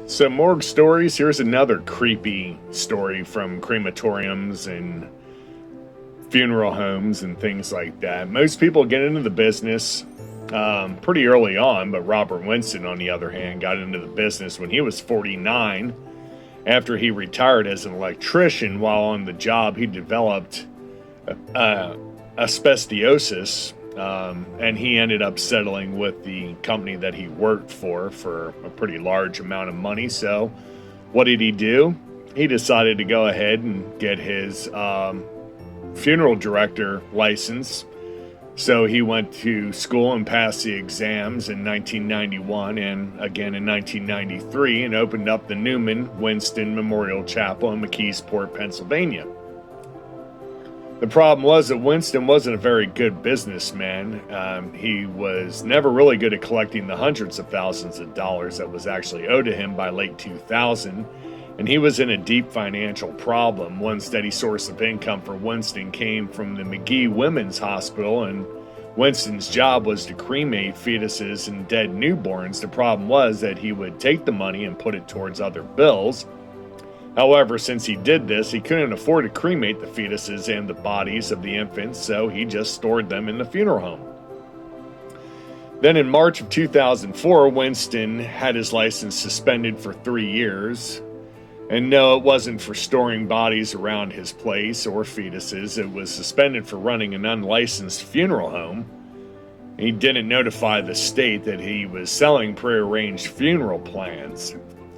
So, morgue stories. Here's another creepy story from crematoriums and funeral homes and things like that. Most people get into the business pretty early on, but Robert Winston, on the other hand, got into the business when he was 49. After he retired as an electrician, while on the job, he developed asbestosis, and he ended up settling with the company that he worked for a pretty large amount of money. So, what did he do? He decided to go ahead and get his funeral director license. So he went to school and passed the exams in 1991 and again in 1993 and opened up the Newman Winston Memorial Chapel in McKeesport, Pennsylvania. The problem was that Winston wasn't a very good businessman. He was never really good at collecting the hundreds of thousands of dollars that was actually owed to him by late 2000. And he was in a deep financial problem. One steady source of income for Winston came from the McGee Women's Hospital, and Winston's job was to cremate fetuses and dead newborns. The problem was that he would take the money and put it towards other bills. However, since he did this, he couldn't afford to cremate the fetuses and the bodies of the infants, so he just stored them in the funeral home. Then in March of 2004, Winston had his license suspended for 3 years. And no, it wasn't for storing bodies around his place or fetuses. It was suspended for running an unlicensed funeral home. He didn't notify the state that he was selling prearranged funeral plans.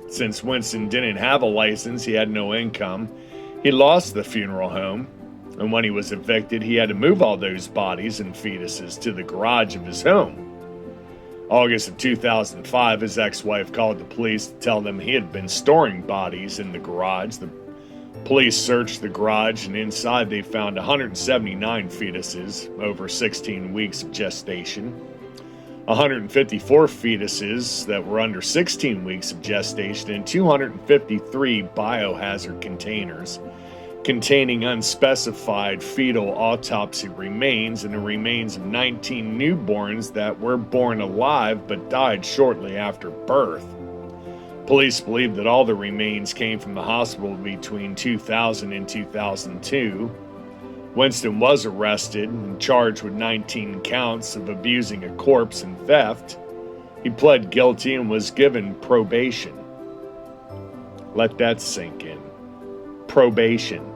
Since Winston didn't have a license, he had no income. He lost the funeral home. And when he was evicted, he had to move all those bodies and fetuses to the garage of his home. August of 2005, his ex-wife called the police to tell them he had been storing bodies in the garage. The police searched the garage, and inside they found 179 fetuses over 16 weeks of gestation, 154 fetuses that were under 16 weeks of gestation, and 253 biohazard containers containing unspecified fetal autopsy remains and the remains of 19 newborns that were born alive but died shortly after birth. Police believe that all the remains came from the hospital between 2000 and 2002. Winston was arrested and charged with 19 counts of abusing a corpse and theft. He pled guilty and was given probation. Let that sink in. Probation.